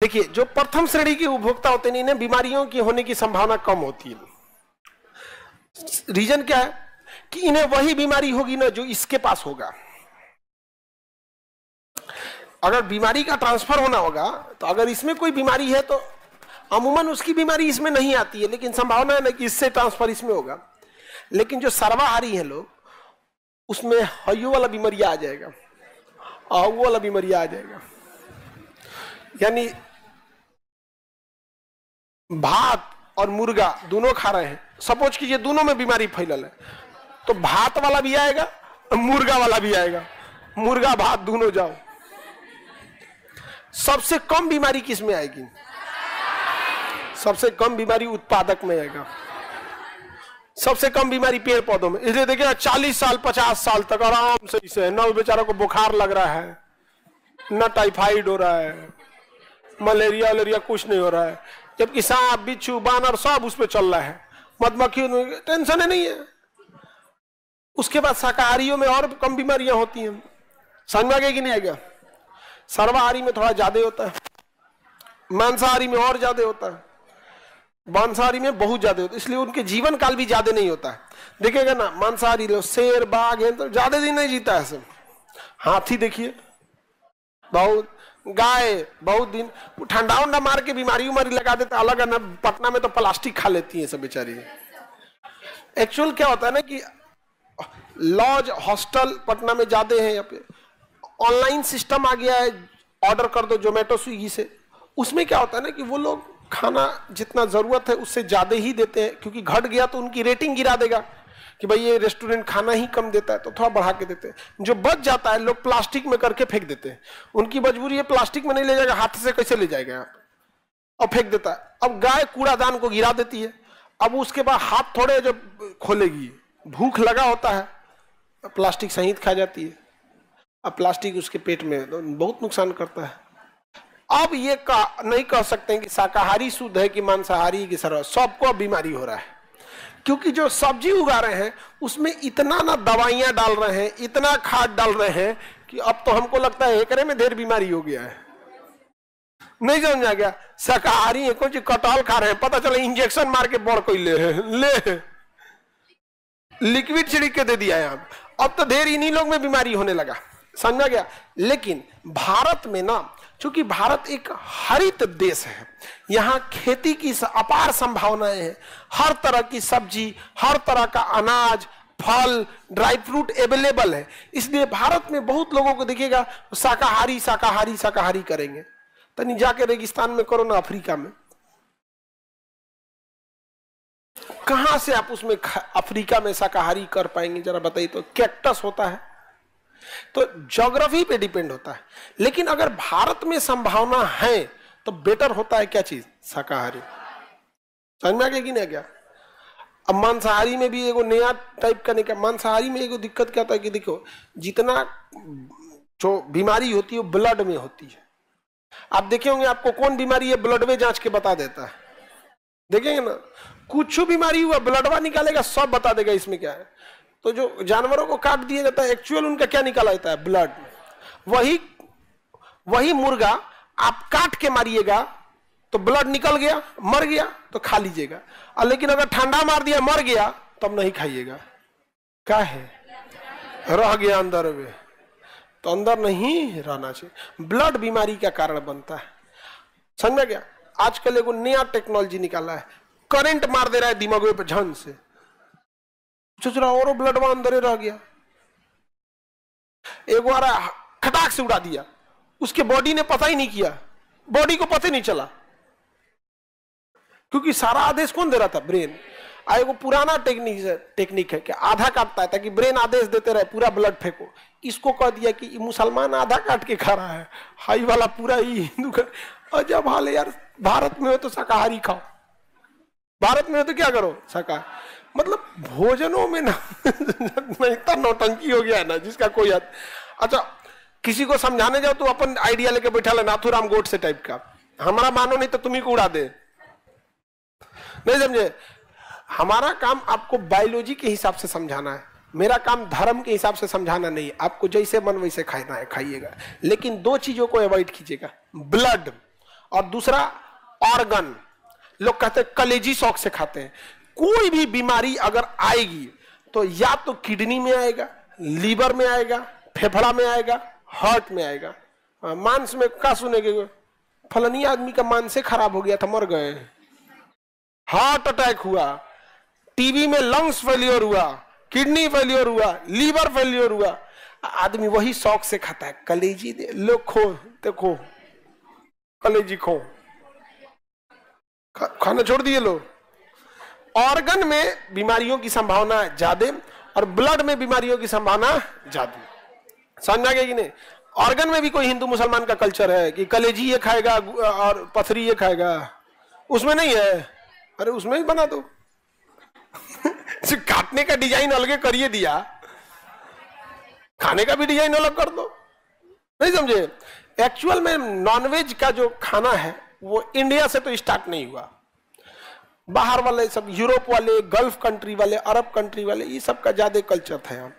देखिए जो प्रथम श्रेणी के उपभोक्ता होते हैं इन्हें बीमारियों की होने की संभावना कम होती है। रीजन क्या है कि इन्हें वही बीमारी होगी ना जो इसके पास होगा। अगर बीमारी का ट्रांसफर होना होगा तो अगर इसमें कोई बीमारी है तो अमूमन उसकी बीमारी इसमें नहीं आती है, लेकिन संभावना है ना कि इससे ट्रांसफर इसमें होगा। लेकिन जो सर्वाहारी है लोग उसमें हयो वाला बीमारी आ जाएगा, आहू वाला बीमारी आ जाएगा। यानी भात और मुर्गा दोनों खा रहे हैं, सपोज कीजिए दोनों में बीमारी फैलल है, तो भात वाला भी आएगा मुर्गा वाला भी आएगा, मुर्गा भात दोनों जाओ। सबसे कम बीमारी किस में आएगी? सबसे कम बीमारी उत्पादक में आएगा, सबसे कम बीमारी पेड़ पौधों में। इसलिए देखिए 40 साल 50 साल तक आराम से इसे न बेचारों को बुखार लग रहा है, न टाइफाइड हो रहा है, मलेरिया वलेरिया कुछ नहीं हो रहा है, जबकि सांप बिच्छू बानर सब उस पर चल रहा है, मधुमक्खी टेंशन है नहीं है। उसके बाद शाकाहारियों में और कम बीमारियां होती हैं, समझ में आ गया कि नहीं आ गया? सर्वाहारी में थोड़ा ज्यादा होता है, मांसाहारी में और ज्यादा होता है, मांसाहारी में बहुत ज्यादा होता है, इसलिए उनके जीवन काल भी ज्यादा नहीं होता है। देखिएगा ना मांसाहारी लोग शेर बाघ है तो ज्यादा दिन नहीं जीता है सब। हाथी देखिए बहुत, गाय बहुत दिन, ठंडा उंडा मार के बीमारी उमारी लगा देता अलग है ना। पटना में तो प्लास्टिक खा लेती है सब बेचारी। एक्चुअल क्या होता है ना कि लॉज हॉस्टल पटना में ज्यादा है, यहाँ पे ऑनलाइन सिस्टम आ गया है, ऑर्डर कर दो जोमेटो स्विगी से। उसमें क्या होता है ना कि वो लोग खाना जितना जरूरत है उससे ज्यादा ही देते हैं, क्योंकि घट गया तो उनकी रेटिंग गिरा देगा कि भाई ये रेस्टोरेंट खाना ही कम देता है, तो थोड़ा बढ़ा के देते हैं। जो बच जाता है लोग प्लास्टिक में करके फेंक देते हैं, उनकी मजबूरी है, प्लास्टिक में नहीं ले जाएगा, हाथ से कैसे ले जाएगा यहाँ और फेंक देता है। अब गाय कूड़ादान को गिरा देती है, अब उसके बाद हाथ थोड़े जब खोलेगी, भूख लगा होता है, प्लास्टिक सहित खा जाती है। अब प्लास्टिक उसके पेट में बहुत नुकसान करता है। अब ये नहीं कह सकते हैं कि शाकाहारी शुद्ध है कि मांसाहारी की सरल, सबको बीमारी हो रहा है, क्योंकि जो सब्जी उगा रहे हैं उसमें इतना ना दवाइयां डाल रहे हैं, इतना खाद डाल रहे हैं कि अब तो हमको लगता है एकरे में ढेर बीमारी हो गया है। नहीं समझा गया? शाकाहारी है, कुछ कटहल खा रहे हैं, पता चला इंजेक्शन मार के बड़ कोई ले लिक्विड छिड़क के दे दिया है। अब तो ढेर इन्हीं लोग में बीमारी होने लगा, समझा गया? लेकिन भारत में ना, चूंकि भारत एक हरित देश है, यहाँ खेती की अपार संभावनाएं हैं, हर तरह की सब्जी, हर तरह का अनाज, फल, ड्राई फ्रूट अवेलेबल है। इसलिए भारत में बहुत लोगों को देखिएगा शाकाहारी शाकाहारी शाकाहारी करेंगे। तनी जाके रेगिस्तान में करो ना, अफ्रीका में, कहां से आप उसमें अफ्रीका में शाकाहारी कर पाएंगे जरा बताइए तो? कैक्टस होता है, तो ज्योग्राफी पे डिपेंड होता है। लेकिन अगर भारत में संभावना है तो बेटर होता है क्या चीज? शाकाहारी। समझ में आ गया कि नहीं आ गया? अब मांसाहारी में भी एगो नया टाइप का नहीं, मांसाहारी में एगो दिक्कत क्या होता है कि देखो जितना जो बीमारी होती है वो ब्लड में होती है। आप देखे होंगे आपको कौन बीमारी है ब्लड में जांच के बता देता है, देखेंगे ना, कुछ बीमारी हुआ ब्लडवा निकालेगा सब बता देगा इसमें क्या है। तो जो जानवरों को काट दिया जाता है एक्चुअल उनका क्या निकाला जाता है? ब्लड। वही मुर्गा आप काट के मारिएगा तो ब्लड निकल गया, मर गया तो खा लीजिएगा, और लेकिन अगर ठंडा मार दिया मर गया तब नहीं खाइएगा। क्या है? रह गया अंदर में, तो अंदर नहीं रहना चाहिए। ब्लड बीमारी का कारण बनता है, समझ में गया? आजकल एगो नया टेक्नोलॉजी निकाला है, करंट मार दे रहा है दिमाग पे झन से, चुचरा और ब्लड में अंदर रह गया। एक बार खटाक से उड़ा दिया, उसके बॉडी ने पता ही नहीं किया, बॉडी को पता ही नहीं चला, क्योंकि सारा आदेश कौन दे रहा था? ब्रेन। एगो पुराना टेक्निक है कि आधा काटता है ताकि ब्रेन आदेश देते रहे पूरा ब्लड फेंको। इसको कह दिया कि मुसलमान आधा काट के खा रहा है, हाई वाला पूरा ही हिंदू का। अजब हाल है यार। भारत में हो तो शाकाहारी खाओ, भारत में हो तो क्या करो? शाकाहारी। मतलब भोजनों में ना इतना नौटंकी हो गया है ना जिसका कोई हद। अच्छा, किसी को समझाने जाओ तो अपन आइडिया लेके बैठा ले नाथुराम गोडसे टाइप का, हमारा मानो नहीं तो तुम्ही को उड़ा दे। नहीं समझे? हमारा काम आपको बायोलॉजी के हिसाब से समझाना है, मेरा काम धर्म के हिसाब से समझाना नहीं। आपको जैसे मन वैसे खाना है खाइएगा, लेकिन दो चीजों को अवॉइड कीजिएगा, ब्लड और दूसरा ऑर्गन, लोग कहते हैं कलेजी शौक से खाते हैं। कोई भी बीमारी अगर आएगी तो या तो किडनी में आएगा, लीवर में आएगा, फेफड़ा में आएगा, हार्ट में आएगा। मांस में क्या सुनेंगे, फलानी आदमी का मांस से खराब हो गया था, मर गए, हार्ट अटैक हुआ, टीबी में लंग्स फेलियर हुआ, किडनी फेलियर हुआ, लीवर फेलियर हुआ। आदमी वही शौक से खाता है, कलेजी दे लो, खो देखो, कलेजी खो, खाना छोड़ दिए लोग। ऑर्गन में बीमारियों की संभावना ज्यादा और ब्लड में बीमारियों की संभावना ज्यादा। समझ आ गया कि नहीं? ऑर्गन में भी कोई हिंदू मुसलमान का कल्चर है कि कलेजी ये खाएगा और पथरी ये खाएगा, उसमें नहीं है। अरे उसमें ही बना दो काटने का डिजाइन अलग करिए दिया, खाने का भी डिजाइन अलग कर दो। नहीं समझे? एक्चुअल में नॉनवेज का जो खाना है वो इंडिया से तो स्टार्ट नहीं हुआ, बाहर वाले सब, यूरोप वाले, गल्फ कंट्री वाले, अरब कंट्री वाले, ये सब का ज्यादा कल्चर था यहाँ।